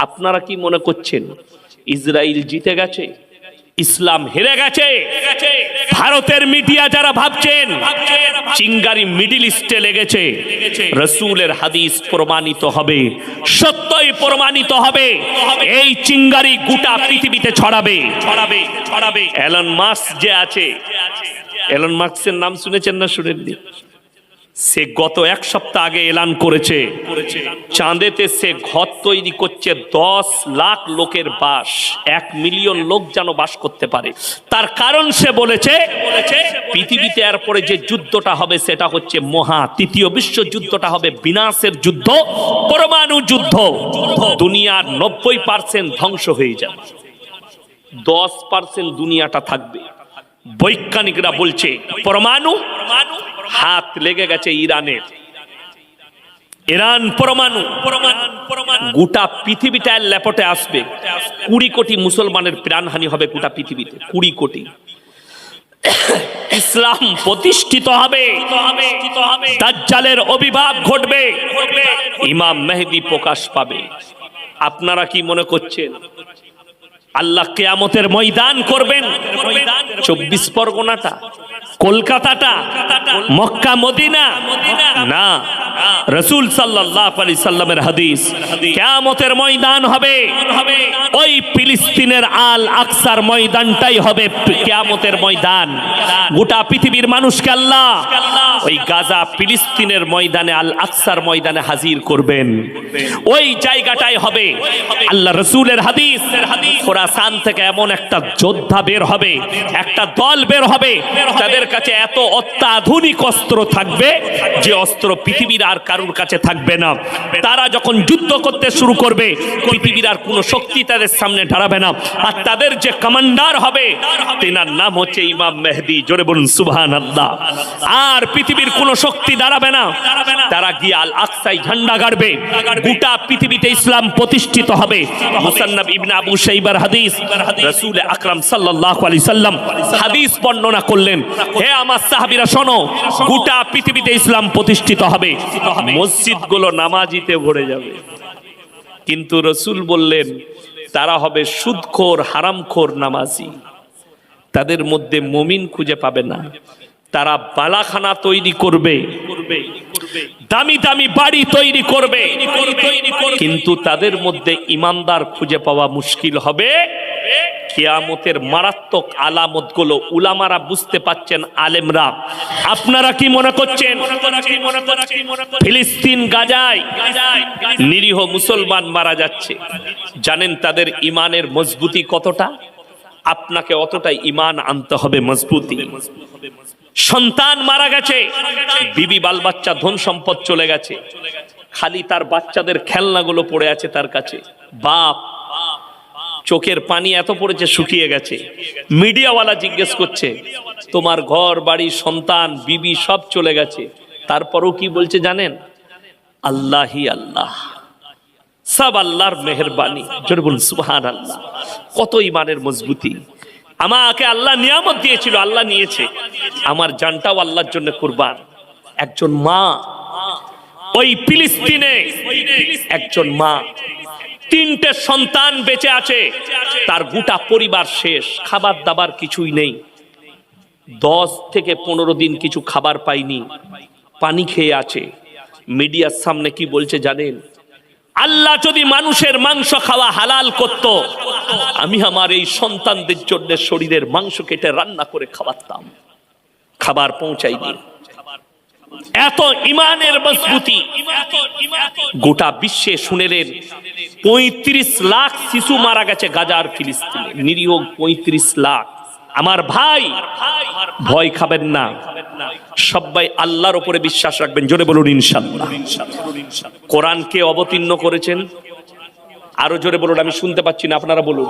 আপনারা কি মনে করছেন ইসরায়েল জিতে গেছে, ইসলাম হেরে গেছে? ভারতের মিডিয়া যারা ভাবছেন চিঙ্গারি মিডিল ইস্টে লেগেছে, রাসূলের হাদিস প্রমাণিত হবে, সত্যই প্রমাণিত হবে, এই চিঙ্গারি গোটা পৃথিবীতে ছড়াবে। এলন মাস্ক যে আছে, এলন মাস্কের নাম শুনেছেন না শুনেননি? সে গত এক সপ্তাহ আগে এলান করেছে চাঁদেতে সে ঘর তৈরি করছে 10 লাখ লোকের বাস, 1 মিলিয়ন লোক যেন বাস করতে পারে। তার কারণ সে বলেছে পৃথিবীতে এরপরে যে যুদ্ধটা হবে সেটা হচ্ছে মহা তৃতীয় বিশ্বযুদ্ধটা হবে বিনাশের যুদ্ধ, পরমাণু যুদ্ধ। দুনিয়ার 90% ধ্বংস হয়ে যাবে, 10% দুনিয়াটা থাকবে। বৈজ্ঞানিকরা বলছে পরমাণু হাত লেগে গেছে ইরানের, ইরান পরমাণু গোটা পৃথিবীটা ল্যাপটে আসবে। 20 কোটি মুসলমানের প্রাণহানি হবে গোটা পৃথিবীতে, 20 কোটি। ইসলাম প্রতিষ্ঠিত হবে, দাজ্জালের আবির্ভাব ঘটবে, ইমাম মেহেদী প্রকাশ পাবে। আপনারা কি মনে করছেন আল্লাহ কিয়ামতের ময়দান করবেন 24 পরগনাটা, কলকাতাটা, মক্কা মদিনা? না, রাসূল সাল্লাল্লাহু আলাইহি সাল্লামের হাদিস, কিয়ামতের ময়দান হবে ওই ফিলিস্তিনের আল আকসার ময়দানটাই হবে কিয়ামতের ময়দান। গোটা পৃথিবীর মানুষকে আল্লাহ ওই গাজা ফিলিস্তিনের ময়দানে, আল আকসার ময়দানে হাজির করবেন। ওই জায়গাটাই হবে, আল্লাহ রাসূলের হাদিস, খোরাসান থেকে এমন একটা যোদ্ধা বের হবে, একটা দল বের হবে, তাদের কাছে এত অত্যাধুনিক অস্ত্র থাকবে যে অস্ত্র পৃথিবীর আর কারোর কাছে থাকবে না। তারা যখন যুদ্ধ করতে শুরু করবে পৃথিবীর আর কোনো শক্তি তাদের সামনে দাঁড়াবে না। আর তাদের যে কমান্ডার হবে তেনার নাম হচ্ছে ইমাম মেহেদী। জোরে বলুন সুবহানাল্লাহ। আর পৃথিবীর কোনো শক্তি দাঁড়াবে না, তারা গিয়ে আল আকসায় ঝান্ডা গাড়বে, গোটা পৃথিবীতে ইসলাম প্রতিষ্ঠিত হবে। মুসান্নাফ ইবনে আবু শাইবার হাদিস, রাসূল আকরাম সাল্লাল্লাহু আলাইহি সাল্লাম হাদিস বর্ণনা করলেন, হে আমার সাহাবীরা শোনো, গোটা পৃথিবীতে ইসলাম প্রতিষ্ঠিত হবে, মসজিদগুলো নামাজিতে ভরে যাবে। কিন্তু রাসূল বললেন তারা হবে সুদখোর, হারামখোর নামাজি, তাদের মধ্যে মুমিন খুঁজে পাবে না। তারা বালাখানা তৈরি করবে, দামি দামি বাড়ি তৈরি করবে, কিন্তু তাদের মধ্যে ইমানদার খুঁজে পাওয়া মুশকিল হবে। কিয়ামতের মারাত্মক আলামতগুলো উলামারা বুঝতে পাচ্ছেন, আলেমরা। আপনারা কি মনে করছেন ফিলিস্তিন গাজায় নিরীহ মুসলমান মারা যাচ্ছে? জানেন তাদের ইমানের মজবুতি কতটা? আপনাকে অতটাই ইমান আনতে হবে, মজবুতি। সন্তান মারা গেছে, বিবি বাল বাচ্চা ধন সম্পদ চলে গেছে, খালি তার বাচ্চাদের খেলনাগুলো পড়ে আছে তার কাছে। বাপ চোখের পানি এত পড়েছে শুকিয়ে গেছে। মিডিয়াওয়ালা জিজ্ঞেস করছে তোমার ঘর বাড়ি সন্তান বিবি সব চলে গেছে, তারপরও কি বলছে জানেন? আল্লাহি আল্লাহ, সব আল্লাহর মেহেরবানি। জোরে বলুন সুবহানাল্লাহ। কত ইমানের মজবুতি। আমাকে আল্লাহ নিয়ামত দিয়েছিল, আল্লাহ নিয়েছে, আমার জানটাও আল্লাহর জন্য কুরবান। একজন মা ওই ফিলিস্তিনে, একজন মা 3টে সন্তান বেঁচে আছে, তার গোটা পরিবার শেষ, খাবার দাবার কিছুই নেই। 10 থেকে 15 দিন কিছু খাবার পায়নি, পানি খেয়ে আছে। মিডিয়ার সামনে কি বলছে জানেন? আল্লাহ যদি মানুষের মাংস খাওয়া হালাল করত, আমি আমার এই সন্তানদের জন্য শরীরের মাংস কেটে রান্না করে খাওয়াতাম। খাবার পৌঁছাই দিন। এত ইমানের মজবুতি। গোটা বিশ্বে শুনেলেন 35 লাখ শিশু মারা গেছে গাজার ফিলিস্তিনে, নিরীহ 35 লাখ। আমার ভাই, ভয় খাবেন না, সবাই আল্লাহর উপরে বিশ্বাস রাখবেন। জোরে বলুন ইনশাআল্লাহ। কোরআন কে অবতীর্ণ করেছেন? আরো জোরে বলুন, আমি শুনতে পাচ্ছি না, আপনারা বলুন।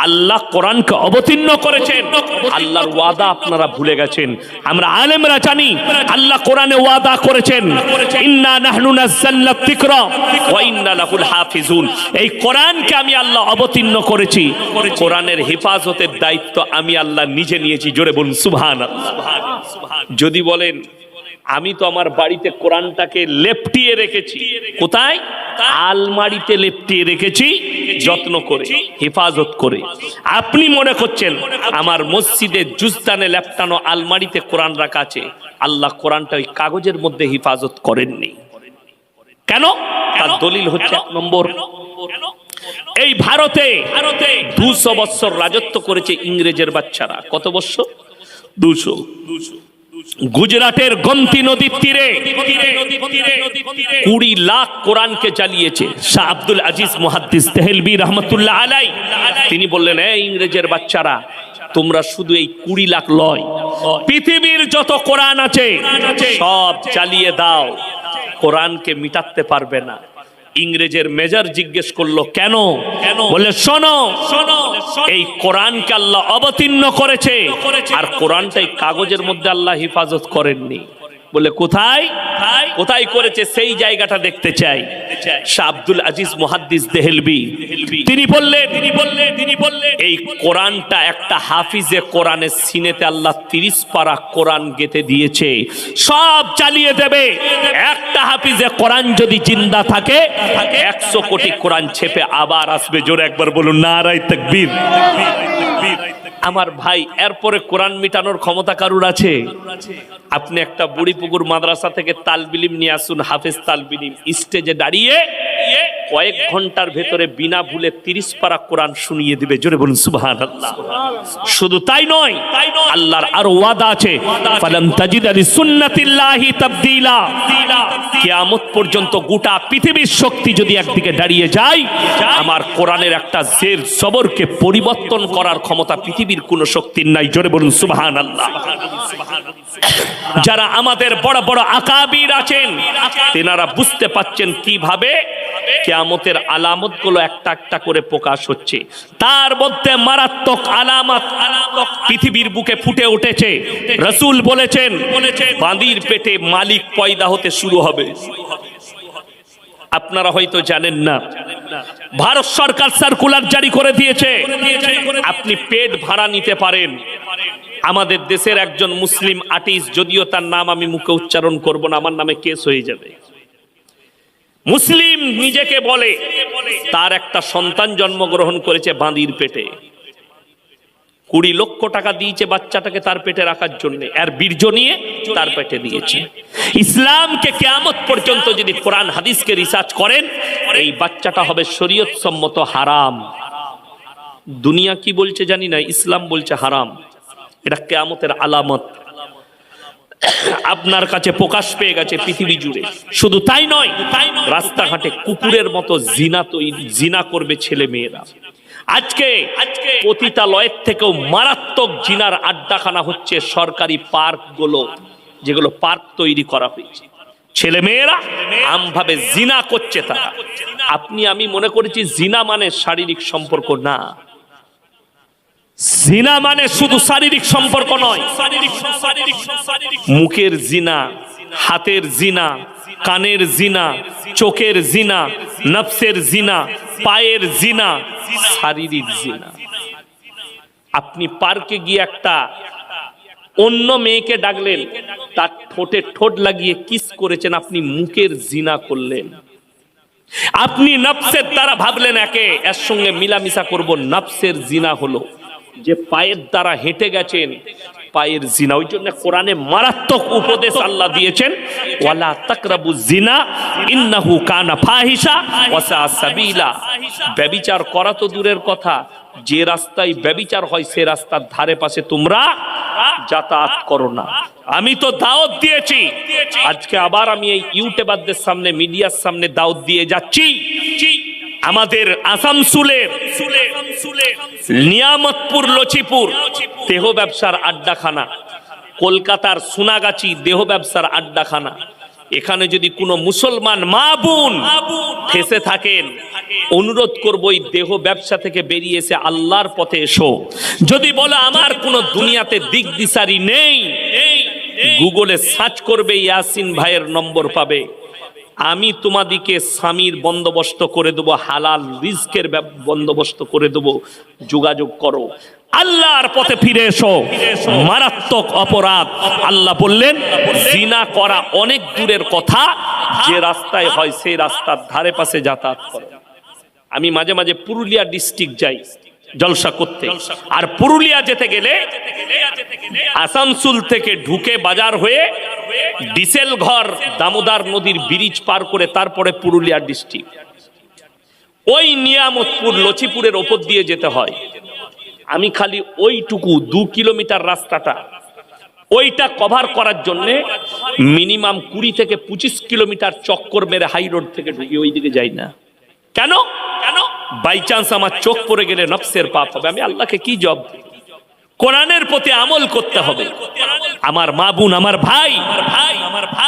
আল্লাহ কোরআনকে অবতীর্ণ করেছেন। আল্লাহর ওয়াদা আপনারা ভুলে গেছেন। আমরা আলেমরা জানি আল্লাহ কোরআনে ওয়াদা করেছেন, ইন্না নাহনু নাযালনা যিকরা ওয়া ইন্না লাহুল হাফিজুন। এই কোরআনকে আমি আল্লাহ অবতীর্ণ করেছি, কোরআনের হেফাজতের দায়িত্ব আমি আল্লাহ নিজে নিয়েছি। জোরে বলুন সুবহানাল্লাহ। যদি বলেন আমি তো আমার বাড়িতে কোরআনটাকে লেপটিয়ে রেখেছি। কোথায়? আলমারিতে লেপটিয়ে রেখেছি, যত্ন করে, হেফাজত করে। আপনি মনে করছেন আমার মসজিদে জুজদানে লেপটানো আলমারিতে কোরআন রাখা আছে, আল্লাহ কোরআনটা ওই কাগজের মধ্যে হেফাজত করেননি। কেন? তার দলিল হচ্ছে, এক নম্বর, এই ভারতে 200 বছর রাজত্ব করেছে ইংরেজের বাচ্চারা। কত বছর? 200। গুজরাটের গোমতী নদীর তীরে 20 লাখ কোরআনকে জ্বালিয়েছে। শাহ আব্দুল আজিজ মুহাদ্দিস দেহলভী রহমতুল্লাহ আলাই তিনি বললেন, এই ইংরেজের বাচ্চারা, তোমরা শুধু এই 20 লাখ লয়, পৃথিবীর যত কোরআন আছে সব জ্বালিয়ে দাও, কোরআনকে মিটাতে পারবে না। ইংরেজের মেজর জিজ্ঞেস করলো, কেন? বলে, শোনো, এই কোরআনকে আল্লাহ অবতীর্ণ করেছে, আর কোরআনটাই কাগজের মধ্যে আল্লাহ হেফাজত করেননি। বলে, কোথায় কোথায় করেছে সেই জায়গাটা দেখতে চাই। শাহ আব্দুল আজিজ মুহাদ্দিস দেহলভী তিনি বললেন, এই কোরআনটা একটা হাফিজে কোরআনের সিনেতে আল্লাহ 30 পারা কোরআন গেঁথে দিয়েছে, সব চালিয়ে দেবে। একটা হাফিজে কোরআন যদি জিন্দা থাকে 100 কোটি কোরআন ছেপে আবার আসবে। জোরে একবার বলুন নারায়ে তাকবীর। আমার ভাই, এরপরে কোরআন মিটানোর ক্ষমতা কারুর আছে? আপনি একটা বুড়িপুকুর মাদ্রাসা থেকে তালবিলিম নিয়ে আসুন, হাফেজ তালবিলিম, স্টেজে দাঁড়িয়ে কয়েক ঘন্টার ভেতরে বিনা ভুলে 30 পারা কোরআন শুনিয়ে দিবে। জোরে বলুন সুবহানাল্লাহ। শুধু তাই নয়, আল্লাহর আরো ওয়াদা আছে, ফালান তাজিদ লিসুন্নাতিল্লাহি তাবদীলা। কিয়ামত পর্যন্ত গোটা পৃথিবীর শক্তি যদি একদিকে দাঁড়িয়ে যায়, আমার কোরআনের একটা জের জবরকে পরিবর্তন করার ক্ষমতা পৃথিবীর কোনো শক্তির নাই। জোরে বলুন সুবহানাল্লাহ। যারা আমাদের বড় বড় আকাবির আছেন, তেনারা বুঝতে পাচ্ছেন কিভাবে কিয়ামতের আলামতগুলো একটা একটা করে প্রকাশ হচ্ছে। তার মধ্যে মারাত্মক আলামত পৃথিবীর বুকে ফুটে উঠেছে। রাসূল বলেছেন, বাঁদির পেটে মালিক পয়দা হতে শুরু হবে। আপনারা হয়তো জানেন না, ভারত সরকার সার্কুলার জারি করে দিয়েছে, আপনি পেট ভাড়া নিতে পারেন। আমাদের দেশের একজন মুসলিম আর্টিস্ট, যদিও তার নাম আমি মুখে উচ্চারণ করব না, আমার নামে কেস হয়ে যাবে, মুসলিম নিজেকে বলে, তার একটা সন্তান জন্মগ্রহণ করেছে বাঁদির পেটে। 20 লক্ষ টাকা দিয়েছে বাচ্চাটাকে তার পেটে রাখার জন্য, আর বীর্য নিয়ে তার পেটে দিয়েছে। ইসলামকে কিয়ামত পর্যন্ত যদি কোরআন হাদিসকে রিসার্চ করেন, এই বাচ্চাটা হবে শরীয়ত সম্মত হারাম। দুনিয়া কি বলছে জানি না, ইসলাম বলছে হারাম। এটা কিয়ামতের আলামত আপনার কাছে প্রকাশ পেয়ে গেছে পৃথিবী জুড়ে। শুধু তাই নয়, রাস্তাঘাটে কুকুরের মতো জিনা করবে ছেলে মেয়েরা। আজকে পতিতালয়ের থেকেও মারাত্মক জিনার আড্ডাখানা হচ্ছে সরকারি পার্কগুলো, যেগুলো পার্ক তৈরি করা হয়েছে। ছেলে মেয়েরা আমভাবে জিনা করছে তারা। আমি মনে করেছি জিনা মানে শারীরিক সম্পর্ক না, জিনা মানে শুধু শারীরিক সম্পর্ক নয়, মুখের জিনা, হাতের জিনা, কানের জিনা, চোখের জিনা, নফসের জিনা, পায়ের জিনা, শারীরিক জিনা। আপনি পার্কে গিয়ে একটা অন্য মেয়েকে ডাকলেন, তার ঠোঁটে ঠোঁট লাগিয়ে কিস করেছেন, আপনি মুখের জিনা করলেন। আপনি নফসের দ্বারা ভাবলেন এর সঙ্গে মিলামিশা করব, নফসের জিনা হলো। যে পায়ের দ্বারা হেঁটে গেছেন, পায়ের জিনা। ওই জন্য কোরআনে মারাত্মক উপদেশ আল্লাহ দিয়েছেন, ওয়ালা তাকরাবুজ জিনা ইন্নাহু কানা ফাহিশা ওয়া সাআ সাবিলা। ব্যভিচার করা তো দূরের কথা, যে রাস্তায় ব্যভিচার হয় সে রাস্তার ধারে পাশে তোমরা যাতায়াত করো না। আমি তো দাওয়াত দিয়েছি, আজকে আবার আমি এই ইউটিউবারদের সামনে, মিডিয়ার সামনে দাওয়াত দিয়ে যাচ্ছি। আমাদের আসানসোলের নিয়ামতপুর লচিপুর দেহ ব্যবসার আড্ডাখানা, কলকাতার সোনাগাছি দেহ ব্যবসার আড্ডাখানা, এখানে যদি কোনো মুসলমান মা বোন ফেসে থাকেন, অনুরোধ করবো এই দেহ ব্যবসা থেকে বেরিয়ে এসে আল্লাহর পথে এসো। যদি বলো আমার কোনো দুনিয়াতে দিক দিশারি নেই, গুগলে সার্চ করবে, ইয়াসিন ভাইয়ের নম্বর পাবে। আমি তোমাদিকে স্বামীর বন্দোবস্ত করে দেবো, হালাল রিজকের বন্দোবস্ত করে দেবো, যোগাযোগ করো। আল্লাহর পথে ফিরে এসো, মারাত্মক অপরাধ। আল্লাহ বললেন জিনা করা অনেক দূরের কথা, যে রাস্তায় হয় সেই রাস্তার ধারে পাশে যাতায়াত করো। আমি মাঝে মাঝে পুরুলিয়া ডিস্ট্রিক্ট যাই জলসা করতে, আর পুরুলিয়া যেতে গেলে আসানসোল থেকে ঢুকে বাজার হয়ে ডিসেল ঘর দামোদর নদীর ব্রিজ পার করে তারপরে পুরুলিয়া ডিস্ট্রিক্ট, ওই নিয়ামতপুর লচিপুরের ওপর দিয়ে যেতে হয়। আমি খালি ওইটুকু 2 কিলোমিটার রাস্তাটা ওইটা কভার করার জন্য মিনিমাম 20 থেকে 25 কিলোমিটার চক্কর মেরে হাই রোড থেকে ঢুকি ওই দিকে যাই না। কেন? বাই চান্স আমার চোখ পড়ে গেলে নফসের পাপ হবে, আমি আল্লাহকে কি জবাব দেব? কোরআনের প্রতি আমল করতে হবে। আমার মা বোন, আমার ভাই,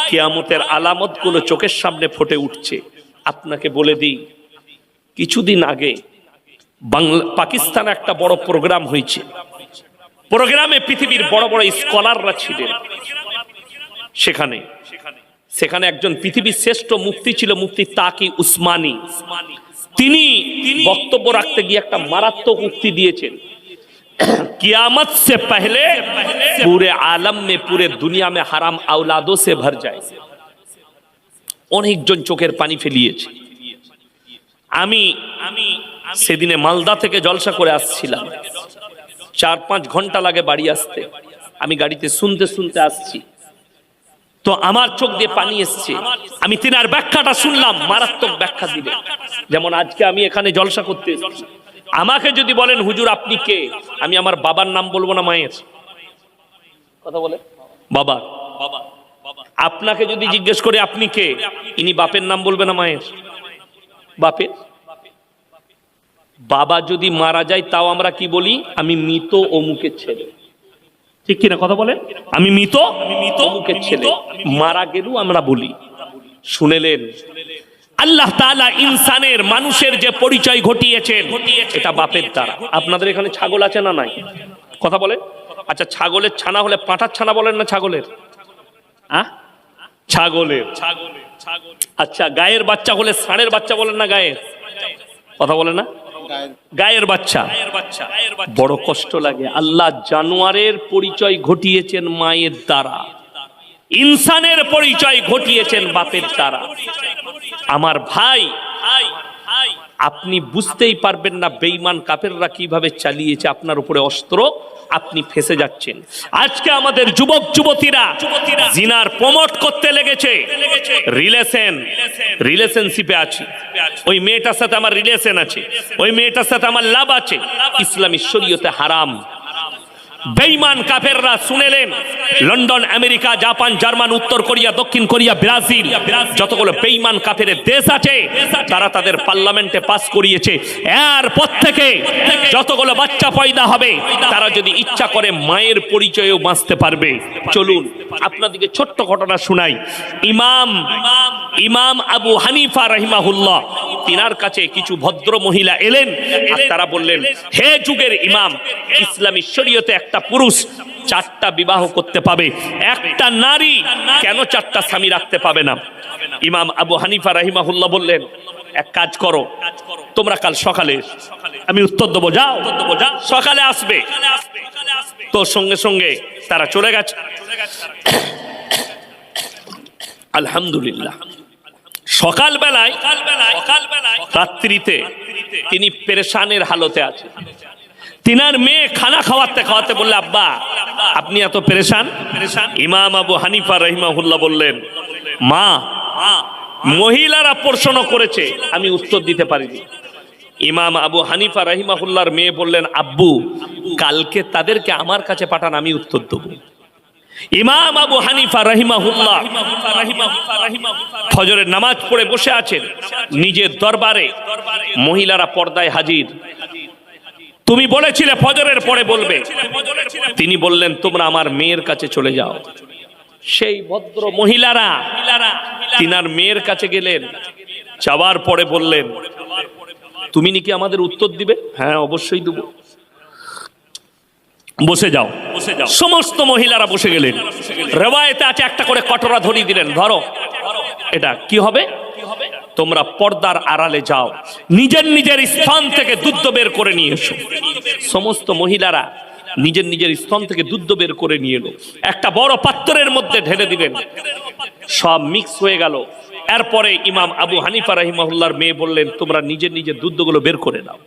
কিয়ামতের আলামত গুলো চোখের সামনে ফুটে উঠছে। আপনাকে বলে দিই, কিছুদিন আগে পাকিস্তানে একটা বড় প্রোগ্রাম হয়েছে। প্রোগ্রামে পৃথিবীর বড় বড় স্কলাররা ছিলেন। সেখানে একজন পৃথিবীর শ্রেষ্ঠ মুফতি ছিল, মুফতি তাকি উসমানী। তিনি বক্তব্য রাখতে গিয়ে একটা মারাত্মক উক্তি দিয়েছেন, कियामत से पहले पूरे आलम में, पूरे दुनिया में हराम औलादों से भर जाए। অনেকজন চোখের পানি ফেলিয়েছে। আমি সেদিনে মালদা থেকে জলসা করে আসছিলাম, 4-5 ঘন্টা লাগে বাড়ি আসতে। আমি গাড়িতে শুনতে শুনতে আসছি, তো আমার চোখ দিয়ে পানি এসছে। আমি তিনার ব্যাখ্যাটা শুনলাম, মারাত্মক ব্যাখ্যা দিলেন। যেমন আজকে আমি এখানে জলসা করতে এসেছি, আমাকে যদি বলেন হুজুর আপনি কে, আমি আমার বাবার নাম বলবো না মায়ের কথা বলে বাবা। আপনাকে যদি জিজ্ঞেস করে আপনি কে, ইনি বাপের নাম বলবে না মায়ের? বাপের। বাবা যদি মারা যায় তাও আমরা কি বলি? আমি মৃত অমুকের ছেলে, ঠিক কিনা কথা বলেন? আমি মৃত অমুকের ছেলে, মারা গেলেও আমরা বলি। শুনেলেন আল্লাহ তাআলা ইনসানের, মানুষের যে পরিচয় ঘটিয়েছেন এটা বাপের দ্বারা। আপনাদের এখানে ছাগল আছে না নাই কথা বলেন? আচ্ছা, ছাগলের ছানা হলে পাঁঠার ছানা বলেন না ছাগলের? ছাগলের। আচ্ছা, গায়ের বাচ্চা হলে ষাঁড়ের বাচ্চা বলেন না গায়ের? কথা বলে না? গায়ের বাচ্চা। বড় কষ্ট লাগে। আল্লাহ জানোয়ারের পরিচয় ঘটিয়েছেন মায়ের দ্বারা, ইনসানের পরিচয় ঘটিয়েছেন বাপের দ্বারা। আমার ভাই, আপনি বুঝতেই পারবেন না বেঈমান কাফেররা কিভাবে চালিয়েছে আপনার উপরে অস্ত্র, আপনি ফেসে যাচ্ছেন। আজকে আমাদের যুবক যুবতীরা জিনার প্রমোট করতে লেগেছে। রিলেশনশিপে আছি, ওই মেয়েটার সাথে আমার রিলেশন আছে, ওই মেয়েটার সাথে আমার লাভ আছে, ইসলামী শরীয়তে হারাম। বেঈমান কাফেররা শুনেলেন, লন্ডন, আমেরিকা, জাপান, জার্মান, উত্তর কোরিয়া, দক্ষিণ কোরিয়া, ব্রাজিল, যতগুলো বেঈমান কাফেরের দেশ আছে তারা তাদের পার্লামেন্টে পাস করিয়েছে, এরপর থেকে যতগুলো বাচ্চা পয়দা হবে তারা যদি ইচ্ছা করে মায়ের পরিচয়েও বাঁচতে পারবে। চলুন আপনাদেরকে ছোট্ট ঘটনা শোনাই। ইমাম আবু হানিফা রাহিমাহুল্লাহ, তিনার কাছে কিছু ভদ্র মহিলা এলেন আর তারা বললেন, হে যুগের ইমাম, ইসলামী শরীয়তে একটা পুরুষ 4টা বিবাহ করতে পাবে, একটা নারী কেন 4টা স্বামী রাখতে পাবে না? ইমাম আবু হানিফা রাহিমাহুল্লাহ বললেন, এক কাজ করো, তোমরা কাল সকালে, আমি উত্তর দেবো, যাও সকালে আসবে। তো সঙ্গে সঙ্গে তারা চলে গেছে। আলহামদুলিল্লাহ, সকালবেলায় রাত্রিতে তিনি পেরেশানের হালতে আছে। তিনার মেয়ে খানা খাওয়াতে খাওয়াতে বললে, আব্বা আপনি এত পেরেশান? ইমাম আবু হানিফা রাহিমাহুল্লাহ বললেন, মা, মহিলারা প্রশ্ন করেছে, আমি উত্তর দিতে পারিনি। ইমাম আবু হানিফা রাহিমাহুল্লাহর মেয়ে বললেন, আব্বু কালকে তাদেরকে আমার কাছে পাঠান, আমি উত্তর দেব। ইমাম আবু হানিফা রাহিমাহুল্লাহ ফজরের নামাজ পড়ে বসে আছেন নিজের দরবারে, মহিলারা পর্দায় হাজির। তুমি বলেছিলে ফজরের পরে বলবে, তিনি বললেন তোমরা আমার মেয়ের কাছে চলে যাও। সেই ভদ্র মহিলারা তিনার মেয়ের কাছে গেলেন, যাওয়ার পরে বললেন, তুমি নাকি আমাদের উত্তর দিবে? হ্যাঁ অবশ্যই দেব, বসে যাও। সমস্ত মহিলারা বসে গেলেন। রেওয়ায়েতে আছে একটা করে কটরা ধরিয়ে দিলেন, ধরো, এটা কি হবে? তোমরা পর্দার আড়ালে যাও, নিজের নিজের স্থান থেকে দুধ বের করে নিয়ে এসো। সমস্ত মহিলারা নিজের নিজের স্তন থেকে দুধ বের করে নিয়ে এলো, একটা বড় পাত্রের মধ্যে ঢেলে দিলেন, সব মিক্স হয়ে গেল। এরপরে ইমাম আবু হানিফা রাহিমাহুল্লাহর মেয়ে বললেন, তোমরা নিজের নিজের দুধগুলো বের করে নাও।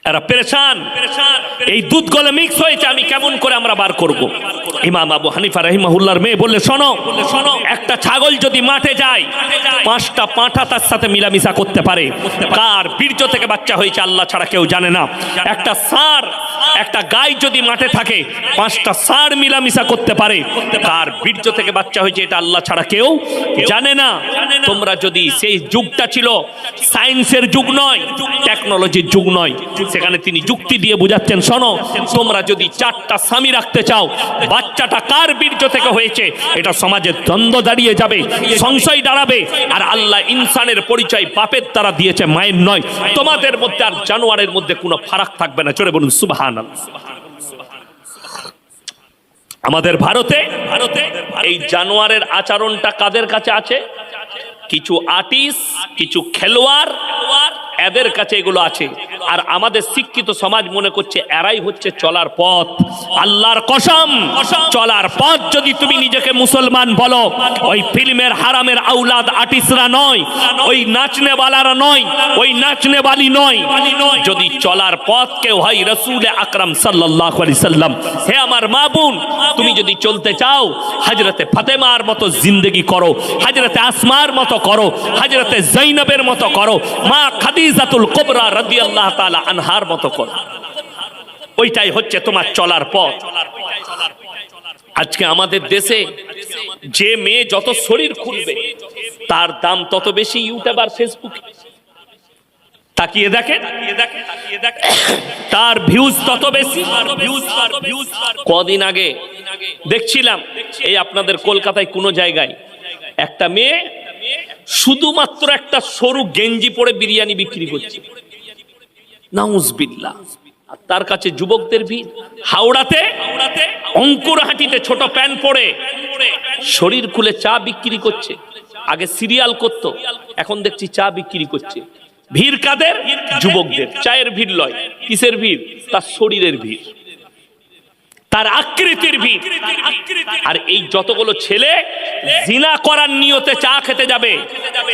এরা পেরেশান, এই দুধগুলো মিক্স হয়েছে, আমি কেমন করে আমরা বার করব? ইমাম আবু হানিফা রাহিমাহুল্লাহর মেয়ে বললে, শোনো, একটা ছাগল যদি মাঠে যায়, 5টা পাঁঠা তার সাথে মিলামিশা করতে পারে। কার বীর্য থেকে বাচ্চা হয়েছে আল্লাহ ছাড়া কেউ জানে না। একটা ষাঁড়, একটা গাই যদি মাঠে থাকে, 5টা ষাঁড় মিলামিশা করতে পারে। কার বীর্য থেকে বাচ্চা হয়েছে এটা আল্লাহ ছাড়া কেউ জানে না। তোমরা যদি, সেই যুগটা ছিল সায়েন্সের যুগ নয়, টেকনোলজির যুগ নয়, সেখানে তিনি যুক্তি দিয়ে বুঝাচ্ছেন, শোনো, তোমরা যদি 4টা স্বামী রাখতে চাও, বাচ্চাটা কার বীর্য থেকে হয়েছে এটা সমাজে দ্বন্দ্ব দাঁড়িয়ে যাবে, সংশয় দাঁড়াবে। আর আল্লাহ ইনসানের পরিচয় বাপের দ্বারা দিয়েছে, মায়ের নয়। তোমাদের মধ্যে আর জানোয়ারের মধ্যে কোনো ফারাক থাকবে না। চলে বলুন সুবহানাল্লাহ। আমাদের ভারতে এই জানোয়ারের আচরণটা কাদের কাছে আছে? কিছু আর্টিস্ট, কিছু খেলোয়াড়, এদের কাছে এগুলো আছে। আর আমাদের শিক্ষিত সমাজ মনে করছে এরাই হচ্ছে চলার পথ। আল্লাহর কসম, চলার পথ যদি তুমি নিজেকে মুসলমান বলো, ওই ফিল্মের হারামের আউলাদ আর্টিস্টরা নয়, ওই নাচনেওয়ালারা নয়, ওই নাচনেওয়ালি নয়। যদি চলার পথ কেউ হয় রাসূল আকরাম সাল্লাল্লাহু আলাইহি সাল্লাম, হে আমার মা বোন, তুমি যদি চলতে চাও, হযরতে ফাতেমার মতো জিন্দেগি করো, হযরতে আসমার মতো করো, হযরতে জৈনবের মতো করো, মা খাদিজাতুল কুবরা রাদিয়াল্লাহু তাআলা আনহার মতো করো। ওইটাই হচ্ছে তোমার চলার পথ। আজকে আমাদের দেশে যে মেয়ে যত শরীর খুলবে, তার দাম তত বেশি ইউটিউব আর ফেসবুকে। তাকিয়ে দেখেন, তার ভিউজ তত বেশি। কদিন আগে দেখছিলাম, এই আপনাদের কলকাতায় কোনো জায়গায় একটা মেয়ে শুধুমাত্র একটা সরু গেঞ্জি পরে বিরিয়ানি বিক্রি করছে, নাউজুবিল্লাহ। আর তার কাছে যুবকদের ভিড়। হাওড়াতে অঙ্কুরহাটিতে ছোট প্যান্ট পরে শরীর খুলে চা বিক্রি করছে। আগে সিরিয়াল করত, এখন দেখছি চা বিক্রি করছে। ভিড় কাদের? যুবকদের। চায়ের ভিড় লয়, কিসের ভিড়? তার শরীরের ভিড়, তার আকৃতির ভিড়। আর এই যতগুলো ছেলে জিনা করার নিয়তে চা খেতে যাবে,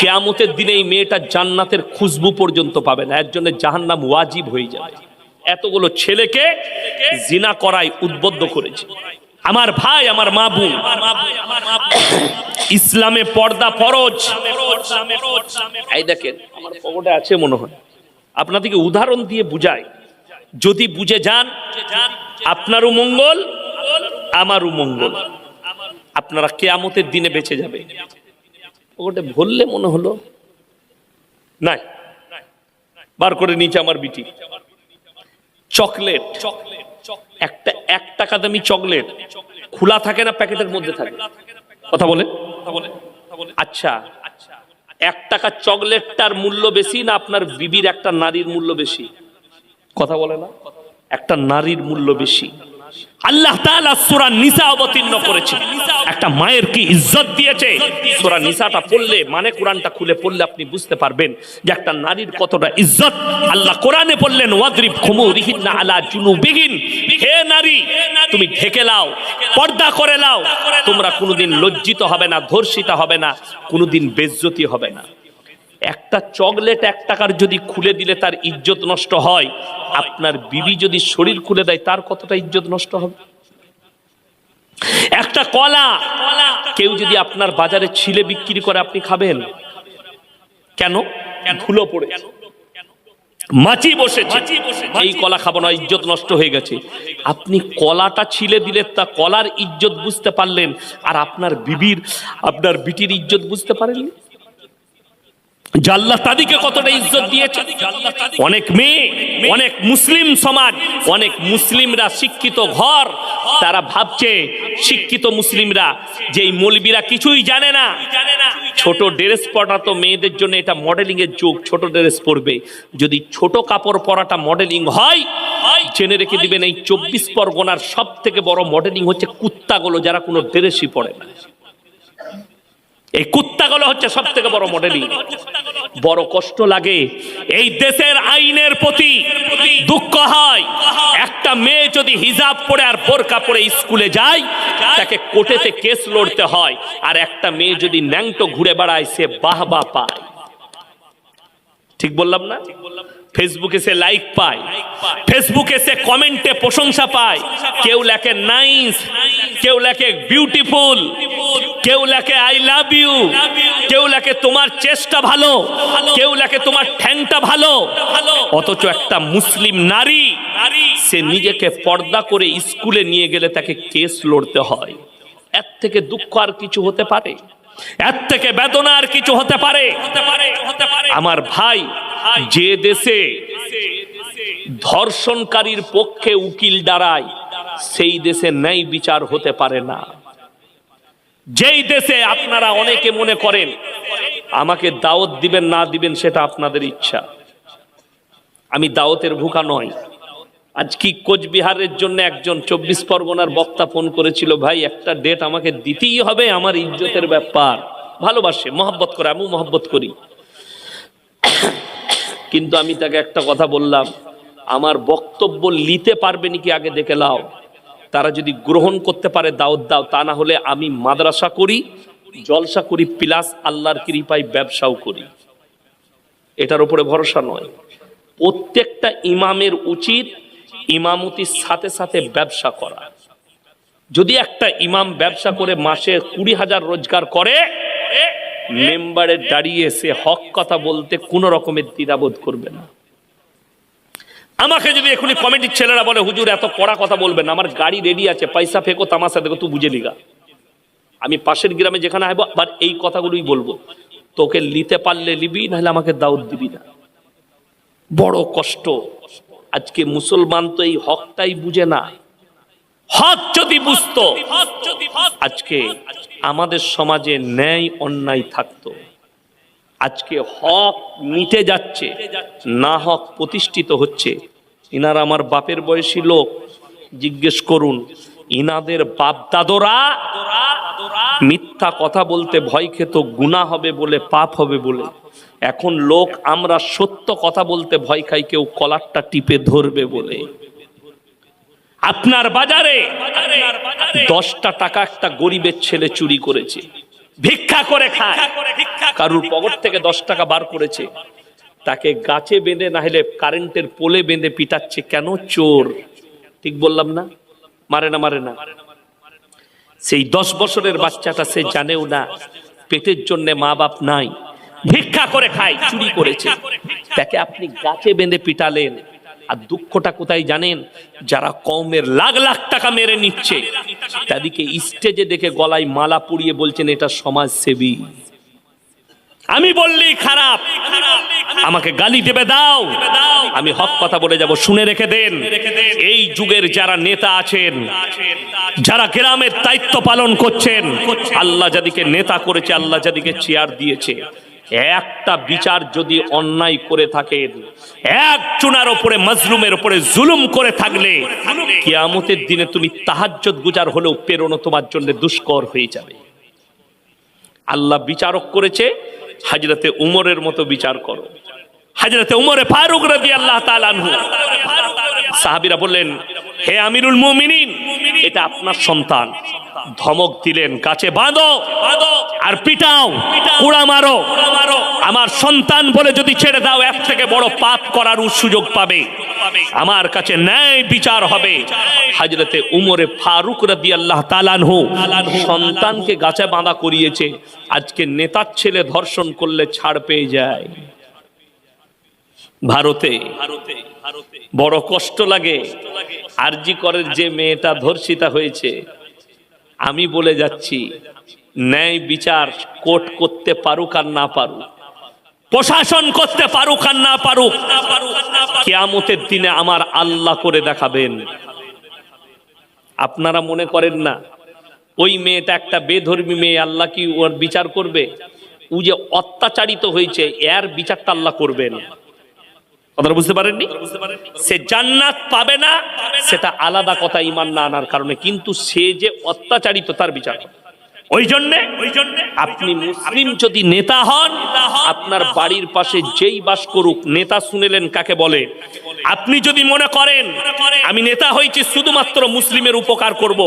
কিয়ামতের দিনে এই মেয়েটা জান্নাতের খুশবু পর্যন্ত পাবে না, এর জন্য জাহান্নাম ওয়াজিব হয়ে যাবে। এতগুলো ছেলেকে জিনা করায় উদ্বুদ্ধ করেছে। আমার ভাই, আমার মা বোন, ইসলামে পর্দা ফরজ। এই দেখেন, আমার পকেটে আছে মনে হয়, আপনাদেরকে উদাহরণ দিয়ে বুঝাই। যদি বুঝে যান, আপনারও মঙ্গল, আমারও মঙ্গল। আপনারা কিয়ামতের দিনে বেঁচে যাবে। পকেটে ভরলে মনে হলো নাই, বার করে নিচে আমার বিটি। চকলেট, একটা 1 টাকা দামি চকলেট খোলা থাকে না, প্যাকেটের মধ্যে থাকে? কথা বলে। আচ্ছা, 1 টাকার চকলেটটার মূল্য বেশি না আপনার বিবির একটা নারীর মূল্য বেশি? কথা বলে না? একটা নারীর মূল্য বেশি। আল্লাহ তাআলা সূরা নিসা অবতীর্ণ করেছে, একটা মায়ের কি ইজ্জত দিয়েছে। সূরা নিসাটা পড়লে, মানে কোরআনটা খুলে পড়লে আপনি বুঝতে পারবেন যে একটা নারীর কতটা ইজ্জত। আল্লাহ কোরআনে বললেন, ওয়াদরিব খুমুরিহিন্না আলা জুনুবিহিন, হে নারী, তুমি ঢেকে লাও, পর্দা করে লাও। তোমরা কোনোদিন লজ্জিত হবে না, ধর্ষিত হবে না, কোনোদিন বেইজ্জতি হবে না। একটা চকলেট 1 টাকার যদি খুলে দিলে তার ইজ্জত নষ্ট হয়, আপনার বিবি যদি শরীর খুলে দেয় তার কতটা ইজ্জত নষ্ট হবে? একটা কলা কেউ যদি আপনার বাজারে ছিলে বিক্রি করে, আপনি খাবেন কেন? ধুলো পড়ে, মাছি বসেছে, এই কলা খাবো না, ইজ্জত নষ্ট হয়ে গেছে। আপনি কলাটা ছিলে দিলে তা কলার ইজ্জত বুঝতে পারলেন, আর আপনার বিটির ইজ্জত বুঝতে পারেননি। আল্লাহ তাদেরকে কতটা ইজ্জত দিয়েছে। অনেক মেয়ে, অনেক মুসলিম সমাজ, অনেক মুসলিমরা শিক্ষিত ঘর, তারা ভাবছে শিক্ষিত মুসলিমরা যে এই মৌলবীরা কিছুই জানে না। ছোট ড্রেস পরাটা তো মেয়েদের জন্য এটা মডেলিং এর যুগ, ছোট ড্রেস পরবে। যদি ছোট কাপড় পরাটা মডেলিং হয়, জেনে রেখে দিবেন এই 24 পরগনার সব থেকে বড় মডেলিং হচ্ছে কুত্তাগুলো, যারা কোনো ড্রেসই পরে না। এই কুত্তাগুলো হচ্ছে সব থেকে বড় মডেলিং। বড় কষ্ট লাগে, এই দেশের আইনের প্রতি দুঃখ হয়। একটা মেয়ে যদি হিজাব পরে আর বোরকা পরে স্কুলে যায়, তাকে কোর্টেতে কেস লড়তে হয়। আর একটা মেয়ে যদি ন্যাংটো ঘুরে বেড়ায়, সে বাহবা পায়। ঠিক বললাম না? ফেসবুকে সে লাইক পায়, ফেসবুকে সে কমেন্টে প্রশংসা পায়। কেউ লেখে নাইস, কেউ লেখে বিউটিফুল, কেউ লেখে আই লাভ ইউ, কেউ লেখে তোমার চেষ্টা ভালো, কেউ লেখে তোমার ঠ্যাংটা ভালো। অথচ একটা মুসলিম নারী, সে নিজেকে পর্দা করে স্কুলে নিয়ে গেলে তাকে কেস লড়তে হয়। এর থেকে দুঃখ আর কিছু হতে পারে? এর থেকে বেদনা আর কিছু হতে পারে? আমার ভাই, যে দেশে ধর্ষণকারীর পক্ষে উকিল দাঁড়ায়, সেই দেশে ন্যায় বিচার হতে পারে না। যেই দেশে আপনারা অনেকে মনে করেন আমাকে দাওয়াত দিবেন না দিবেন সেটা আপনাদের ইচ্ছা, আমি দাওয়াতের ভুকা নয়। আজ কি কোচবিহারের জন্য একজন 24 পরগনার বক্তা ফোন করেছিল, ভাই একটা ডেট আমাকে দিতেই হবে, আমার ইজ্জতের ব্যাপার। ভালোবাসে, মহব্বত করে, আমিও মহব্বত করি। কিন্তু আমি তাকে একটা কথা বললাম, আমার বক্তব্য নিতে পারবে নাকি আগে দেখে লাও। তারা যদি গ্রহণ করতে পারে দাওয়াত দাও, তা না হলে আমি মাদ্রাসা করি, জলসা করি, প্লাস আল্লাহর কৃপায় ব্যবসাও করি। এটার উপরে ভরসা নয়। প্রত্যেকটা ইমামের উচিত ইমামতির সাথে সাথে ব্যবসা করা। যদি একটা ইমাম ব্যবসা করে মাসে 20,000 রোজগার করে, মেম্বারে দাঁড়িয়ে সে হক কথা বলতে কোন রকমের দ্বিধাবোধ করবে না। আমাকে যদি এখনই কমিটির ছেলেরা বলে হুজুর এত কড়া কথা বলবেন, আমার গাড়ি রেডি আছে, পয়সা ফেকো তামাশা দেখো, তুই বুঝে লিগা। আমি পাশের গ্রামে যেখানে আসবো আবার এই কথাগুলোই বলবো, তোকে নিতে পারলে নিবি, নাহলে আমাকে দাওয়াত দিবি না। বড় কষ্ট। আজকে মুসলমান তো এই হকটাই বুঝে না। হক যদি বুঝতো, আজকে আমাদের সমাজে ন্যায় অন্যায় থাকতো। আজকে হক মিটে যাচ্ছে, না হক প্রতিষ্ঠিত হচ্ছে। ইনারা আমার বাপের বয়সী লোক, জিজ্ঞেস করুন ইনাদের বাপ দাদরা মিথ্যা কথা বলতে ভয় খেত, গুনাহ হবে বলে, পাপ হবে বলে। এখন লোক আমরা সত্য কথা বলতে ভয় খাই, কেউ কলারটা টিপে ধরবে বলে। আপনার বাজারে 10টা টাকা একটা গরিবের ছেলে চুরি করেছে, ভিক্ষা করে খায়, কারুর পকেট থেকে 10 টাকা বার করেছে, তাকে গাছে বেঁধে না হলে কারেন্টের পোলে বেঁধে পিটাচ্ছে। কেন? চোর। ঠিক বললাম না? মারে না? মারে না? সেই 10 বছরের বাচ্চাটা সে জানেও না পেটের জন্য মা বাপ নাই, ভিক্ষা করে খায়, চুরি করেছে, তাকে আপনি গাছে বেঁধে পিটালেন। আর দুঃখটা কোথায় জানেন? যারা কওমের লাখ লাখ টাকা মেরে নিচ্ছে, তাদেরকে স্টেজে দেখে গলায় মালা পরিয়ে বলছেন এটা সমাজসেবী। আমি বললেই খারাপ, আমাকে গালি দেবে দাও, আমি হক কথা বলে যাব। শুনে রেখে দেন, এই যুগের যারা নেতা আছেন, যারা গ্রামের দায়িত্ব পালন করছেন, আল্লাহ যাদেরকে নেতা করেছে, আল্লাহ যাদেরকে চেয়ার দিয়েছে, একটা বিচার যদি অন্যায় করে থাকেন, একজনের উপরে মাজলুমের উপরে জুলুম করে থাকলে, কিয়ামতের দিনে তুমি তাহাজ্জুদ গুজার হলেও পেরোনো তোমার জন্য দুষ্কর হয়ে যাবে। আল্লাহ বিচারক করেছে, হযরতে উমরের মতো বিচার করো। হযরতে উমরে ফারুক রাদিয়াল্লাহু তাআলা আনহু, সাহাবীরা বললেন হে আমিরুল মুমিনিন, এটা আপনার সন্তান। ধমক দিলেন, গাছে বাঁধো আর পিটাও, কুড়া মারো। আমার সন্তান বলে যদি ছেড়ে দাও, এর থেকে বড় পাপ করার সুযোগ পাবে। আমার কাছে ন্যায় বিচার হবে। হযরতে উমরে ফারুক রাদিয়াল্লাহু তাআলা আনহু সন্তানকে গাছে বাঁধা করিয়েছে। আজকে নেতার ছেলে ধর্ষণ করলে ছাড় পেয়ে যায়। ভারতে বড় কষ্ট লাগে। আরজি করের যে মেয়েটা ধর্ষিতা হয়েছে, আমি বলে যাচ্ছি, ন্যায় বিচার কোর্ট করতে পারুক আর না পারুক, প্রশাসন করতে পারুক আর না পারুক, কিয়ামতের দিনে আমার আল্লাহ করে দেখাবেন। আপনারা মনে করেন না ওই মেয়েটা একটা বেধর্মী মেয়ে, আল্লাহ কি ওর বিচার করবে? ও যে অত্যাচারিত হয়েছে, এর বিচারটা আল্লাহ করবেন। কথাটা বুঝতে পারেননি? সে জান্নাত পাবে না সেটা আলাদা কথা, ঈমান না আনার কারণে, কিন্তু সে যে অত্যাচারিত তার বিচার। ওই জন্য আপনি মুসলিম যদি নেতা হন, আপনার বাড়ির পাশে যেই বাস করুক, নেতা শুনেলেন কাকে বলে। আপনি যদি মনে করেন আমি নেতা হয়েছি শুধুমাত্র মুসলিমের উপকার করব,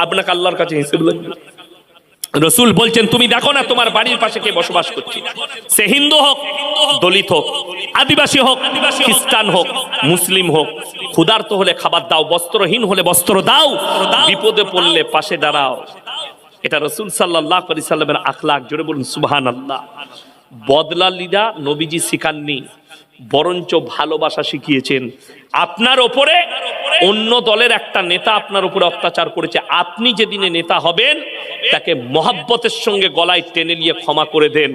আপনাকে আল্লাহর কাছে হিসেব লাগবে। রসুল বলছেন তুমি দেখো না তোমার বাড়ির পাশে কে বসবাস করছে, সে হিন্দু হোক, দলিত হোক, আদিবাসী হোক, খ্রিস্টান হোক, মুসলিম হোক, ক্ষুধার্ত হলে খাবার দাও, বস্ত্রহীন হলে বস্ত্র দাও, বিপদে পড়লে পাশে দাঁড়াও। এটা রসুল সাল্লাল্লাহু আলাইহি সাল্লামের আখলাক। জোরে বলুন সুবহানাল্লাহ। বদলা লিদা নবীজি শিখাননি, বরঞ্চ ভালোবাসা শিখিয়েছেন। আপনার ওপরে অন্য দলের একটা নেতা আপনার উপরে অত্যাচার করেছে, আপনি যেদিনে নেতা হবেন তাকে মহব্বতের সঙ্গে গলায় টেনে নিয়ে ক্ষমা করে দেন।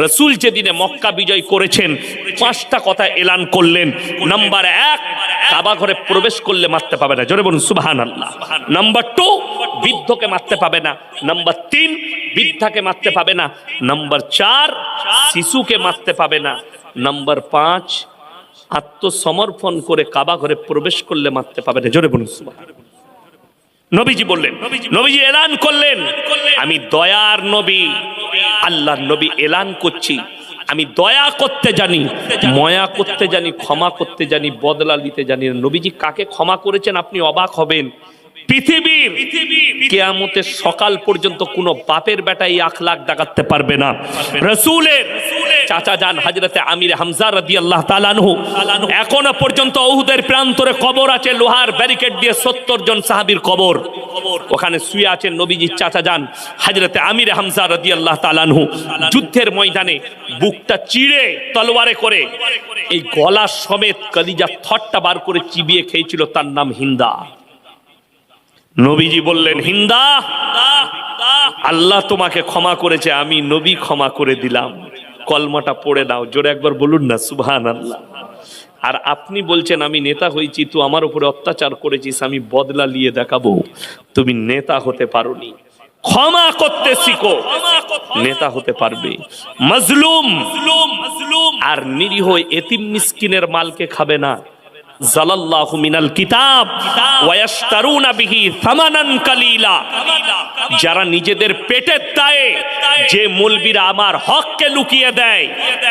রসুল যেদিনে মক্কা বিজয় করেছেন 5টা কথা এলান করলেন। নাম্বার 1, কাবা ঘরে প্রবেশ করলে মারতে পাবে না, জোরে বলুন সুবহানাল্লাহ। নাম্বার 2, বৃদ্ধকে মারতে পাবে না। নাম্বার 3, বৃদ্ধাকে মারতে পাবে না। নাম্বার 4, শিশুকে মারতে পাবে না। নাম্বার 5, আত্মসমর্পণ করে কাবা ঘরে প্রবেশ করলে মারতে পাবে না, জোরে বলুন সুবহানাল্লাহ। নবীজি বললেন, নবীজি এলান করলেন, আমি দয়ার নবী, আল্লাহর নবী এলান করছি, আমি দয়া করতে জানি, ময়া করতে জানি, ক্ষমা করতে জানি, বদলা নিতে জানি। নবীজি কাকে ক্ষমা করেছেন আপনি অবাক হবেন। পৃথিবীর কিয়ামতের সকাল পর্যন্ত কোন বাপের বেটা এই আখলাক দেখাতে পারবে না। রাসূলের চাচা যান হযরতে আমির হামজা রাদিয়াল্লাহু তাআলা আনহু, এখনো পর্যন্ত উহুদের প্রান্তরে কবর আছে, লোহার ব্যারিকেড দিয়ে 70 জন সাহাবীর কবর, ওখানে শুয়ে আছেন নবীজির চাচা যান হযরতে আমির হামজা রাদিয়াল্লাহু তাআলা আনহু। যুদ্ধের ময়দানে বুকটা চিড়ে তলোয়ারে করে এই গলা সমেত কলিজা থটটা বার করে চিবিয়ে খেয়েছিল, তার নাম হিন্দা। নবীজি বললেন, হিন্দা, আল্লাহ তোমাকে ক্ষমা করেছে, আমি নবী ক্ষমা করে দিলাম, কলমাটা পড়ে নাও। জোরে একবার বলুন না সুবহানাল্লাহ। আর আপনি বলছেন আমি নেতা হয়েছি, তুই আমার উপরে অত্যাচার করেছিস, আমি বদলা নিয়ে দেখাবো। তুমি নেতা হতে পারোনি, ক্ষমা করতে শিখো, নেতা হতে পারবে। মজলুম আর নিরীহ এতিম মিসকিনের মালকে খাবে না। জালাল্লাহু মিনাল কিতাব ওয়া ইয়াশতারুনা বিহি সামানান কালিলা। যারা নিজেদের পেটের দায়ে যে মৌলবীরা আমার হককে লুকিয়ে দেয়,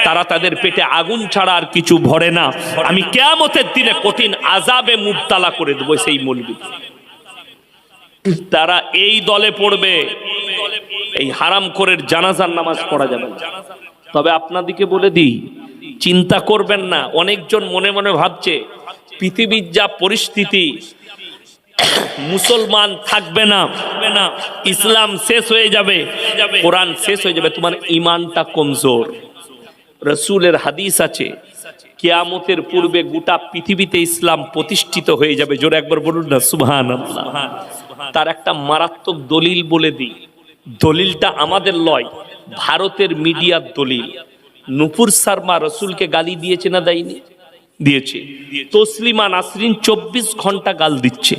তারা তাদের পেটে আগুন ছাড়া আর কিছু ভরে না। আমি কিয়ামতের দিনে কঠিন আযাবে মুবতালা করে দেব সেই মৌলবী। তারা এই দলে পড়বে, এই হারামখোরের জানাজার নামাজ পড়া যাবে না। তবে আপনাদেরকে বলে দিই, চিন্তা করবেন না। অনেকজন মনে মনে ভাবছে পৃথিবীর যা পরিস্থিতি, মুসলমান থাকবে না, ইসলাম শেষ হয়ে যাবে, কোরআন শেষ হয়ে যাবে, তোমার ঈমানটা কমজোর। রাসূলের হাদিস আছে কিয়ামতের পূর্বে গোটা পৃথিবীতে ইসলাম প্রতিষ্ঠিত হয়ে যাবে। জোরে একবার বলুন না সুবহানাল্লাহ। তার একটা মারাত্মক দলিল বলে দিই, দলিলটা আমাদের লয়, ভারতের মিডিয়ার দলিল। নূপুর শর্মা রসুলকে গালি দিয়েছে না দেয়নি? দিয়েছে। তসলিমা নাসরিন 24 ঘন্টা গাল দিচ্ছে।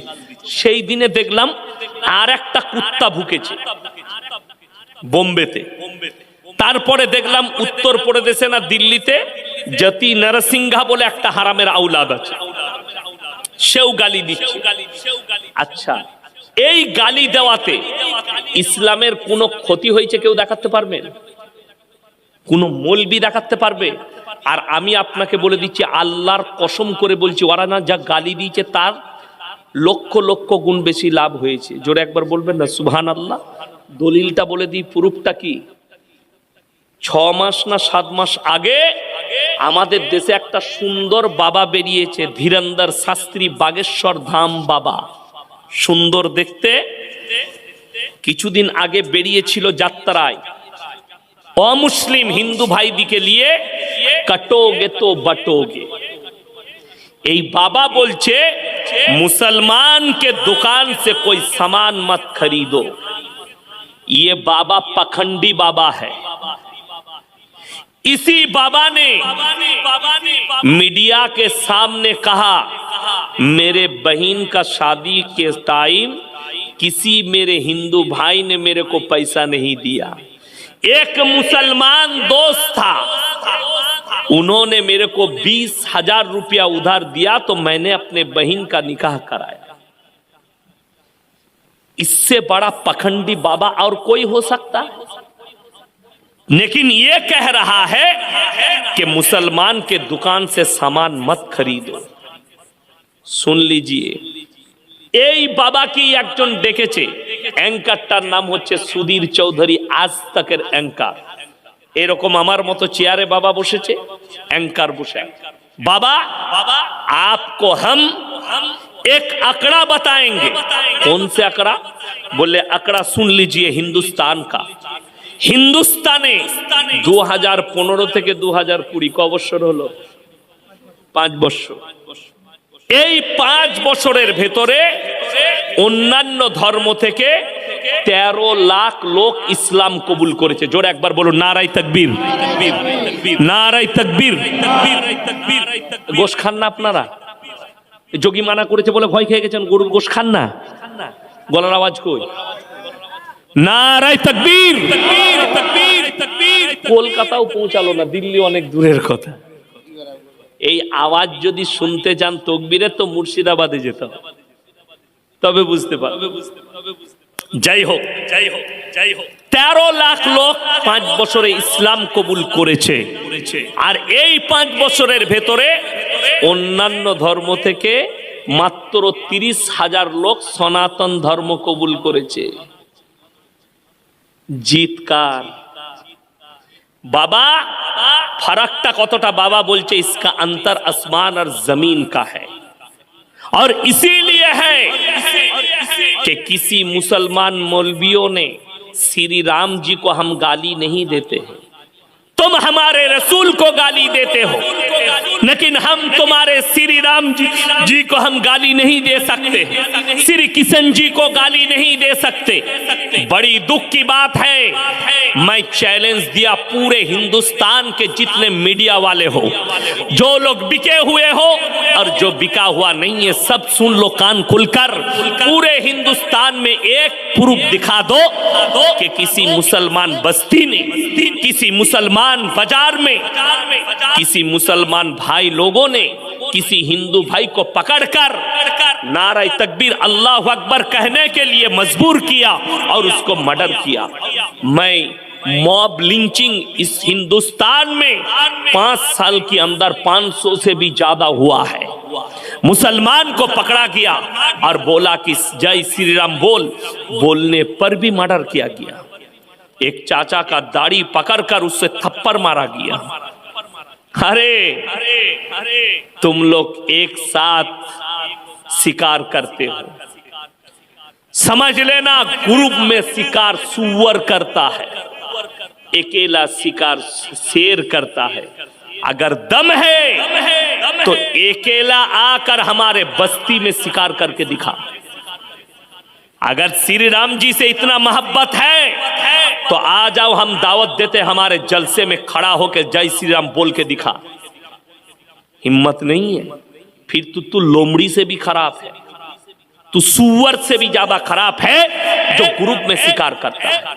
সেই দিনে দেখলাম আর একটা কুত্তা ভুকেছে বোম্বেতে। তারপরে দেখলাম উত্তর প্রদেশে না দিল্লিতে জাতি নরসিংহা বলে একটা হারামের আউলাদ আছে, সেও গালি দিচ্ছে। আচ্ছা, এই গালি দেওয়াতে ইসলামের কোনো ক্ষতি হয়েছে কেউ দেখাতে পারবেন? কোন মৌলবি দেখাতে পারবে? আর আমি আপনাকে বলে দিচ্ছি, আল্লাহর কসম করে বলছি, ওরা না যা গালি দিয়েছে তার লক্ষ লক্ষ গুণ বেশি লাভ হয়েছে। জোরে একবার বলবেন না সুবহানাল্লাহ। দলিলটা বলে দিই, প্রুফটা কি? 6 মাস না 7 মাস আগে আমাদের দেশে একটা সুন্দর বাবা বেরিয়েছে, ধীরেন্দর শাস্ত্রী বাগেশ্বর ধাম বাবা, সুন্দর দেখতে। কিছুদিন আগে বেরিয়েছিল যাত্রায়, অমুসলিম হিন্দু ভাই দিকে নিয়ে কাটোগে তো বাটোগে। এই বাবা বলছে মুসলমান के दुकान से कोई सामान मत खरीदो। ये बाबा पखंडी बाबा है। इसी बाबा ने मीडिया के सामने कहा, मेरे बहन का शादी के टाइम किसी मेरे हिंदू भाई ने मेरे को पैसा नहीं दिया। एक मुसलमान दोस्त था, उन्होंने मेरे को 20,000 रुपया उधार दिया, तो मैंने अपने बहन का निकाह कराया। इससे बड़ा पखंडी बाबा और कोई हो सकता है? लेकिन ये कह रहा है कि मुसलमान के दुकान से सामान मत खरीदो। सुन लीजिए, এই বাবা কি একজন ডেকেছে, অ্যাঙ্কারটার নাম হচ্ছে সুধীর চৌধুরী, আজ তকের অ্যাঙ্কার। এরকম আমার মতো চেয়ারে বাবা বসেছে, অ্যাঙ্কার বসে। बाबा आपको हम एक आंकड़ा बताएंगे। कौन से आंकड़ा? बोले आंकड़ा सुन लीजिए हिंदुस्तान का। हिंदुस्ताने 2015 থেকে 2020 ক বছর হলো? 5 বছর। এই 5 বছরের ভেতরে অন্যান্য ধর্ম থেকে 13 লাখ লোক ইসলাম কবুল করেছে। জোরে একবার বলুন নারায়ে তাকবীর, নারায়ে তাকবীর। গোশ খান না আপনারা? যোগী মানা করেছে বলে ভয় খেয়ে গেছেন, গরুর গোশ খান না? গলার আওয়াজ কই? নারায়ে তাকবীর। কলকাতাও পৌঁছালো না, দিল্লি অনেক দূরের কথা। এই আওয়াজ যদি শুনতে চান তকবীরে, তো মুর্শিদাবাদে যেতে হবে, তবে বুঝতে পারবে। যাই হোক, 13 লাখ লোক 5 বছরে ইসলাম কবুল করেছে। আর এই 5 বছরের ভেতরে অন্যান্য ধর্ম থেকে মাত্র 30,000 লোক সনাতন ধর্ম কবুল করেছে। জিতকার बाबा फरकटा कतटा बाबा बोलचे इसका अंतर आसमान और जमीन का है। और इसीलिए है कि किसी मुसलमान मौलवियों ने श्री राम जी को हम गाली नहीं देते हैं, तुम हमारे रसूल को गाली देते हो, लेकिन हम तुम्हारे श्री राम जी को हम गाली नहीं दे सकते, श्री किशन जी को गाली नहीं दे सकते। बड़ी दुख की बात है, मैं चैलेंज दिया पूरे हिंदुस्तान के जितने मीडिया वाले हो, जो लोग बिके हुए हो और जो बिका हुआ नहीं है, सब सुन लो कान खुलकर। पूरे हिंदुस्तान में एक प्रूफ दिखा दो कि किसी मुसलमान बस्ती ने, किसी मुसलमान बाजार में, किसी मुसलमान भाई लोगों ने किसी हिंदू भाई को पकड़कर नारे तकबीर अल्लाह अकबर कहने के लिए मजबूर किया और उसको मर्डर किया। मैं मॉब लिंचिंग इस हिंदुस्तान में 5 साल के अंदर 500 से भी ज्यादा हुआ है। मुसलमान को पकड़ा गया और बोला कि जय श्री राम बोल, बोलने पर भी मर्डर किया गया। एक चाचा का दाढ़ी पकड़कर उससे थप्पड़ मारा गया। अरे तुम लोग एक साथ शिकार करते हो, समझ लेना ग्रुप में शिकार सुअर करता है, अकेला शिकार शेर करता है। अगर दम है तो अकेला आकर हमारे बस्ती में शिकार करके दिखा। अगर श्री राम जी से इतना मोहब्बत है तो आ जाओ, हम दावत देते, हमारे जलसे में खड़ा होकर जय श्री राम बोल के दिखा। हिम्मत नहीं है, फिर तू लोमड़ी से भी खराब है, तू सुअर से भी ज्यादा खराब है जो ग्रुप में शिकार करता है।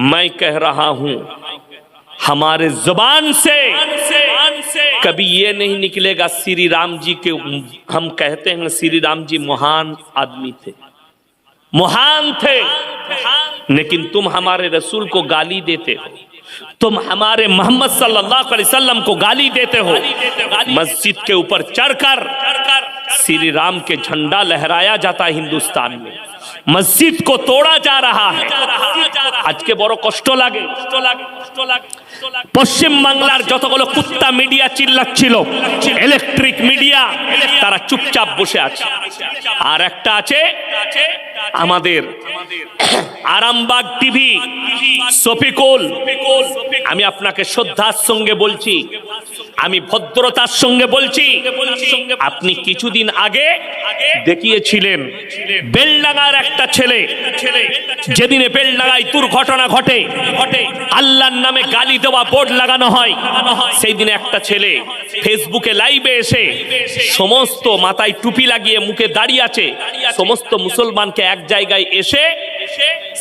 मैं कह रहा हूं, हमारे जुबान से कभी ये नहीं निकलेगा श्री राम जी के, हम कहते हैं श्री राम जी महान आदमी थे, महान थे, लेकिन तुम हमारे रसूल को गाली देते हो, तुम हमारे मोहम्मद सल्लल्लाहु अलैहि वसल्लम को गाली देते हो। मस्जिद के ऊपर चढ़कर श्री राम के झंडा लहराया जाता है हिंदुस्तान में, मस्जिद को तोड़ा जा रहा है। आज के बड़ो कष्ट लागे। পশ্চিম বাংলার যতগুলো কুত্তা মিডিয়া চিল্লাচ্ছিল, ইলেকট্রিক মিডিয়া, তারা চুপচাপ বসে আছে। আর একটা আছে আমাদের আরামবাগ টিভি, শফিকুল। আমি আপনাকে শ্রদ্ধার সঙ্গে বলছি, আমি ভদ্রতার সঙ্গে বলছি, আপনি কিছুদিন আগে দেখিয়েছিলেন বেলডাঙ্গার একটা ছেলে, যেদিনে বেলডাঙ্গায় দুর্ঘটনা ঘটে, আল্লাহর নামে গালি দেওয়া বোর্ড লাগানো হয়, সেই দিনে একটা ছেলে ফেসবুকে লাইভে এসে সমস্ত মাথায় টুপি লাগিয়ে মুখে দাঁড়িয়ে আছে, সমস্ত মুসলমানকে এক জায়গায় এসে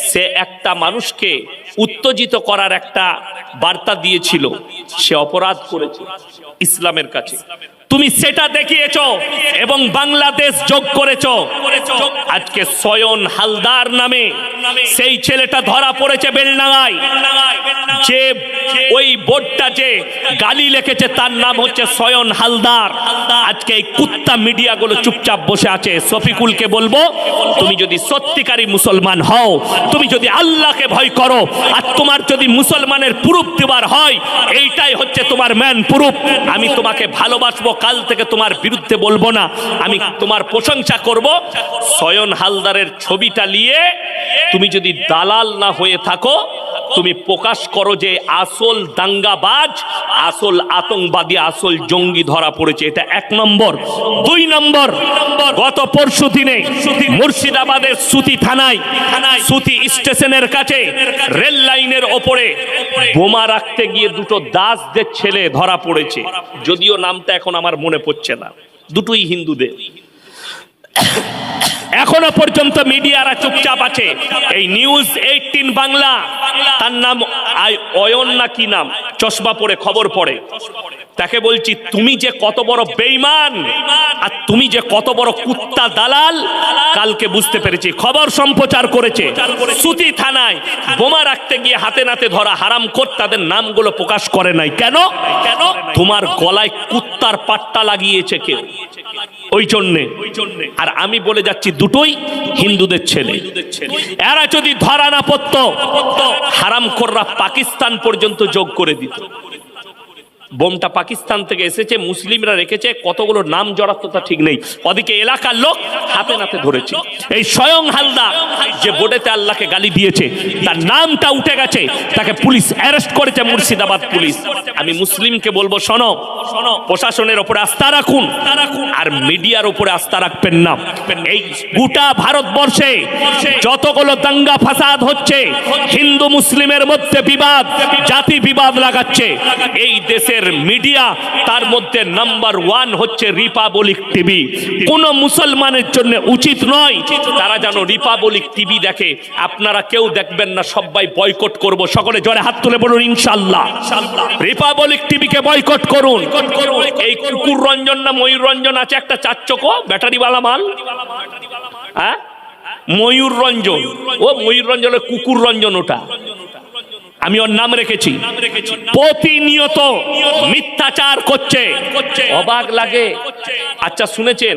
সে একটা মানুষকে উত্তেজিত করার একটা বার্তা দিয়েছিল। সে অপরাধ করেছে ইসলামের কাছে। তুমি সেটা দেখিয়েছো এবং বাংলাদেশ যোগ করেছো। আজকে সয়ন হালদার নামে সেই ছেলেটা ধরা পড়েছে বেলডাঙায়, যে ওই বোর্ডটা যে গালি লিখেছে তার নাম হচ্ছে সয়ন হালদার। আজকে এই কুত্তা মিডিয়াগুলো চুপচাপ বসে আছে। শফিকুলকে বলবো, তুমি যদি সত্যিকারী মুসলমান হও, তুমি যদি আল্লাহকে ভয় করো, আর তোমার যদি মুসলমানের প্রুফ দেওয়ার হয়, এইটাই হচ্ছে তোমার ম্যান প্রুফ। আমি তোমাকে ভালোবাসবো, কাল থেকে তোমার বিরুদ্ধে বলবো না, আমি তোমার প্রশংসা করব। সয়ন হালদারের ছবিটা নিয়ে তুমি যদি দালাল না হয়ে থাকো, তুমি প্রকাশ করো যে আসল দাঙ্গাবাজ, আসল আতঙ্কবাদী, আসল জঙ্গি ধরা পড়েছে। এটা 1 নম্বর। 2 নম্বর, গত পরশু দিনে মুর্শিদাবাদের সুতি থানায়, সুতি স্টেশনের কাছে রেল লাইনের ওপরে বোমা রাখতে গিয়ে দুটো দাসদের ছেলে ধরা পড়েছে। যদিও নামটা এখন আমার মনে পড়ছে না, দুটোই হিন্দুদের। এখনো পর্যন্ত মিডিয়ারা চুপচাপ আছে। এই নিউজ 18 বাংলা, তার নাম অয়ন না কি নাম, চশমা পরে খবর পড়ে, তাকে বলছি তুমি যে কত বড় বেঈমান আর তুমি যে কত বড় কুত্তা দালাল, কালকে বুঝতে পেরেছি। খবর সম্প্রচার করেছে সুতি থানায় বোমা রাখতে গিয়ে হাতে নাতে ধরা হারামখোর, তাদের নামগুলো প্রকাশ করে নাই। কেন? তোমার গলায় কুত্তার পাট্টা লাগিয়েছে কেউ, ওই জন্যে। আর আমি বলে যাচ্ছি দুটোই হিন্দুদের ছেলে। এরা যদি ধরা না পড়তো, হারামখোররা পাকিস্তান পর্যন্ত যোগ করে দিত। বোমটা পাকিস্তান থেকে এসেছে, মুসলিমরা রেখেছে, কতগুলো নাম জড়াতো তা ঠিক নেই। ওদিকে এলাকার লোক হাতে নাতে ধরেছে। এই স্বয়ং হালদার যে বোর্ডেতে আল্লাহকে গালি দিয়েছে, তার নামটা উঠে গেছে, তাকে পুলিশ অ্যারেস্ট করেছে, মুর্শিদাবাদ পুলিশ। আমি মুসলিমকে বলবো, শোনো, প্রশাসনের উপরে আস্থা রাখুন, আর মিডিয়ার উপরে আস্থা রাখবেন না। এই গোটা ভারতবর্ষে যতগুলো দাঙ্গা ফাসাদ হচ্ছে, হিন্দু মুসলিমের মধ্যে বিবাদ, জাতি বিবাদ লাগাচ্ছে, এই দেশের মিডিয়া তার মধ্যে নাম্বার 1 হচ্ছে রিপাবলিক টিভি। কোন মুসলমানের জন্য উচিত নয় তারা যেন রিপাবলিক টিভি দেখে। আপনারা কেউ দেখবেন না, সবাই বয়কট করব। সকলে জোরে হাত তুলে বলুন ইনশাআল্লাহ। রিপাবলিক টিভিকে বয়কট করুন। এই কুকুর রঞ্জন না ময়ূর রঞ্জন আছে একটা 4 চকো ব্যাটারিওয়ালা মাল, হ্যাঁ ময়ূর রঞ্জন, ও ময়ূর রঞ্জন, কুকুর রঞ্জন ওটা, আমি ওর নাম রেখেছি। প্রতিনিয়ত মিথ্যাচার করছে, অবাক লাগে। আচ্ছা শুনেছেন,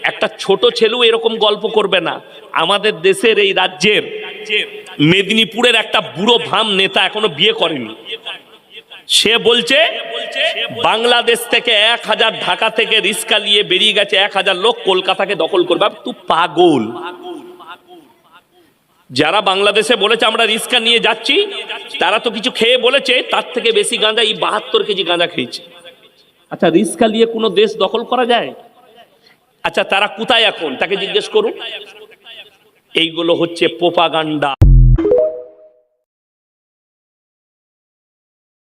একটা ছোট ছেলেও এরকম গল্প করবে না। আমাদের দেশের এই রাজ্যের মেদিনীপুরের একটা বুড়ো ভাম নেতা এখনো বিয়ে করেনি। সে বলছে বাংলাদেশ থেকে 1000 ঢাকা থেকে রিস্কা নিয়ে বেরিয়ে গেছে, 1000 লোক কলকাতাকে দখল করবে। তুই পাগল। যারা বাংলাদেশে বলেছে আমরা রিস্কা নিয়ে যাচ্ছি, তারা তো কিছু খেয়ে বলেছে তার থেকে বেশি গাঁজা, এই 72 কেজি গাঁজা খেয়েছে। আচ্ছা রিস্কা নিয়ে কোনো দেশ দখল করা যায়? আচ্ছা তারা কোথায় এখন, তাকে জিজ্ঞেস করুন। এইগুলো হচ্ছে প্রোপাগান্ডা।